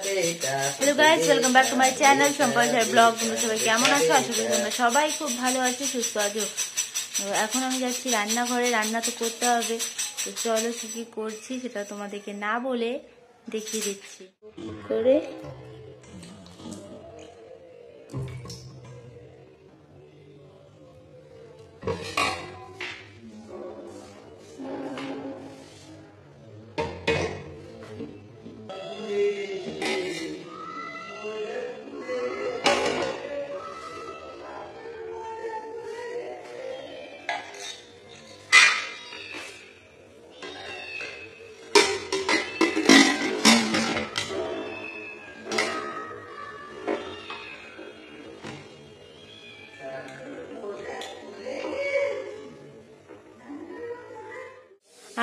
Hello guys, welcome back to my channel সম্পর্কের blog. তোমরা সবাই কেমন আছো? আশা করি তোমরা সবাই খুব ভালো আছো, সুস্থ আছো। এখন আমি যাচ্ছি রান্নাঘরে, রান্না তো করতে হবে। তো চলো কি কি করছি সেটা তোমাদেরকে না বলে দেখিয়ে দিচ্ছি করে।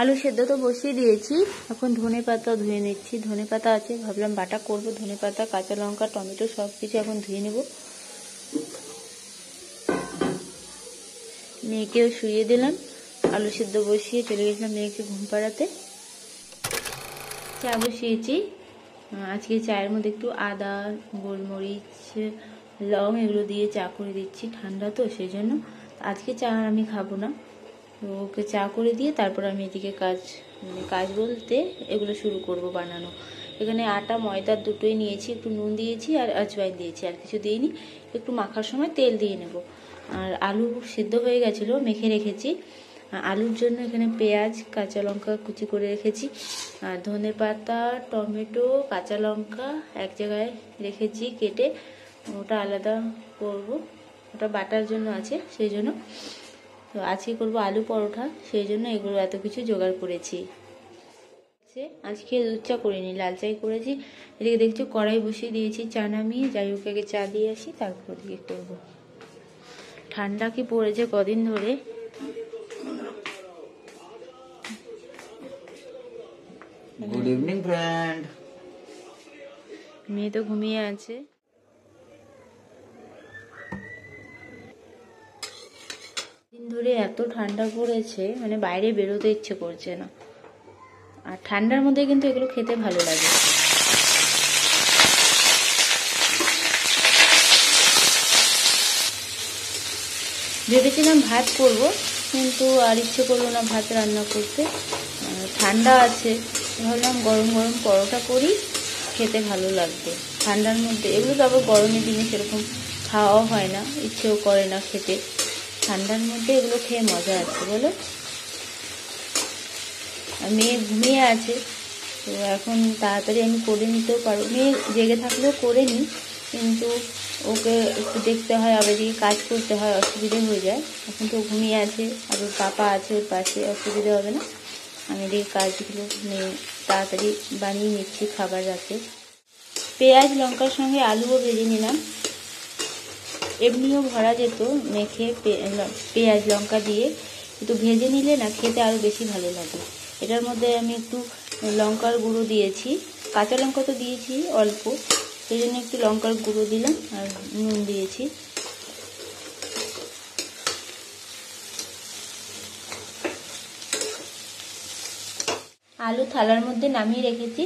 আলু সেদ্ধ তো বসিয়ে দিয়েছি, এখন ধনে পাতা ধুয়ে নিচ্ছি। ধনে পাতা আছে, ভাবলাম বাটা করবো। ধনে পাতা, কাঁচা লঙ্কা, টমেটো সব কিছু এখন ধুয়ে নেব। মেয়েকেও শুইয়ে দিলাম, আলু সেদ্ধ বসিয়ে চলে গেছিলাম মেয়েকে ঘুম পাড়াতে। চা বসিয়েছি। আজকে চায়ের মধ্যে একটু আদা, গোলমরিচ, লং এগুলো দিয়ে চা করে দিচ্ছি। ঠান্ডা তো সেই জন্য আজকে চা আমি খাবো না। তো ওকে চা করে দিয়ে তারপর আমি এদিকে কাজ বলতে এগুলো শুরু করব বানানো। এখানে আটা ময়দা দুটোই নিয়েছি, একটু নুন দিয়েছি আর আজওয়াইন দিয়েছি, আর কিছু দিইনি। একটু মাখার সময় তেল দিয়ে নেব। আর আলু সিদ্ধ হয়ে গেছিলো, মেখে রেখেছি। আলুর জন্য এখানে পেঁয়াজ, কাঁচা লঙ্কা কুচি করে রেখেছি, আর ধনে পাতা, টমেটো, কাঁচা লঙ্কা এক জায়গায় রেখেছি কেটে। ওটা আলাদা করব, ওটা বাটার জন্য আছে সেই জন্য। তো আজকে করবো আলু পরোটা, সেই জন্য এগুলো এত কিছু জোগাড় করেছি। আজকে দুধ চা করিনি, লাল চাই করেছি। এদিকে দেখছি কড়াই বসিয়ে দিয়েছি, চা নামিয়ে। যাই হোক, আগে চা দিয়ে আসি, তারপর ওদিকে করবো। ঠান্ডা কি পড়েছে কদিন ধরে। Good evening friend. মেয়ে তো ঘুমিয়ে আছে। দিন ধরে এত ঠান্ডা পড়েছে, মানে বাইরে বেরোতে ইচ্ছে করছে না। আর ঠান্ডার মধ্যে কিন্তু এগুলো খেতে ভালো লাগে। ভেবেছিলাম ভাত করব, কিন্তু আর ইচ্ছে করলো না ভাত রান্না করতে। ঠান্ডা আছে, ভাবলাম গরম গরম পরোটা করি, খেতে ভালো লাগবে ঠান্ডার মধ্যে। এগুলো তো আবার গরমের দিনে সেরকম খাওয়াও হয় না, ইচ্ছেও করে না খেতে। ঠান্ডার মধ্যে এগুলো খেয়ে মজা আছে বলো। মেয়ে ঘুমিয়ে আছে, তো এখন তাড়াতাড়ি আমি করে নিতেও পারবো। মেয়ে জেগে থাকলেও করে নিই, কিন্তু ওকে একটু দেখতে হয়, আবার এদিকে কাজ করতে হয়, অসুবিধে হয়ে যায়। এখন তো ঘুমিয়ে আছে, আর ওর পাপা আছে ওর পাশে, অসুবিধে হবে না। আমি এদিকে কাজগুলো তাড়াতাড়ি বানিয়ে নিচ্ছি খাবার রাতে। পেঁয়াজ লঙ্কার সঙ্গে আলুও ভেজে নিলাম। এমনিও ভরা যেত মেখে পেঁয়াজ লঙ্কা দিয়ে, একটু ভেজে নিলে না খেতে আরও বেশি ভালো লাগে। এটার মধ্যে আমি একটু লঙ্কার গুঁড়ো দিয়েছি, কাঁচা লঙ্কা তো দিয়েছি অল্প, সেই জন্য একটু লঙ্কার গুঁড়ো দিলাম, আর নুন দিয়েছি। আলু থালার মধ্যে নামিয়ে রেখেছি,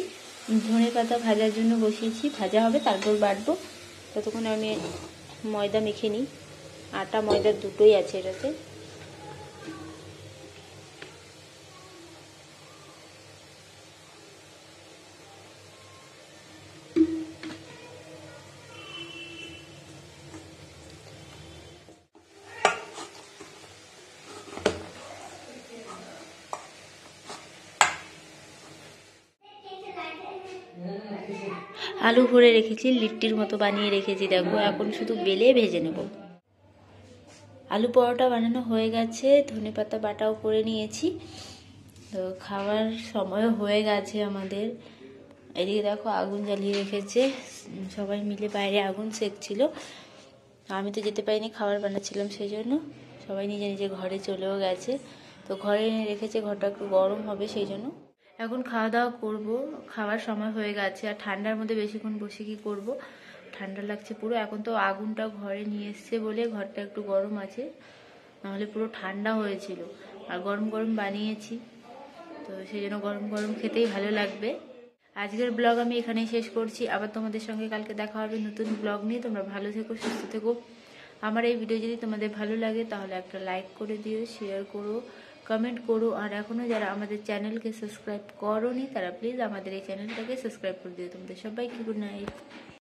ধনে পাতা ভাজার জন্য বসিয়েছি। ভাজা হবে, তারপর বাটবো। ততক্ষণ আমি ময়দা মেখে নিই। আটা ময়দা দুটোই আছে এটাতে। আলু ভরে রেখেছি, লিট্টির মতো বানিয়ে রেখেছি দেখো। এখন শুধু বেলে ভেজে নেব। আলু পরোটা বানানো হয়ে গেছে, ধনে পাতা বাটাও করে নিয়েছি। তো খাওয়ার সময়ও হয়ে গেছে আমাদের। এদিকে দেখো আগুন জ্বালিয়ে রেখেছে, সবাই মিলে বাইরে আগুন সেঁকছিল। আমি তো যেতে পারিনি, খাবার বানাচ্ছিলাম সেই জন্য। সবাই নিজে নিজে ঘরে চলেও গেছে। তো ঘরে এনে রেখেছে, ঘরটা একটু গরম হবে সেই জন্য। এখন খাওয়া দাওয়া করবো, খাওয়ার সময় হয়ে গেছে। আর ঠান্ডার মধ্যে বেশিক্ষণ বসে কি করব, ঠান্ডা লাগছে পুরো। এখন তো আগুনটা ঘরে নিয়ে এসছে বলে ঘরটা একটু গরম আছে, নাহলে পুরো ঠান্ডা হয়েছিল। আর গরম গরম বানিয়েছি, তো সেই জন্য গরম গরম খেতেই ভালো লাগবে। আজকের ব্লগ আমি এখানেই শেষ করছি। আবার তোমাদের সঙ্গে কালকে দেখা হবে নতুন ব্লগ নিয়ে। তোমরা ভালো থেকো, সুস্থ থেকো। আমার এই ভিডিও যদি তোমাদের ভালো লাগে তাহলে একটা লাইক করে দিও, শেয়ার করো, কমেন্ট করো। আর এখনও যারা আমাদের চ্যানেলকে সাবস্ক্রাইব করোনি তারা প্লিজ আমাদের এই চ্যানেলটাকে সাবস্ক্রাইব করে দিও। তোমাদের সবাইকে গুড নাইট।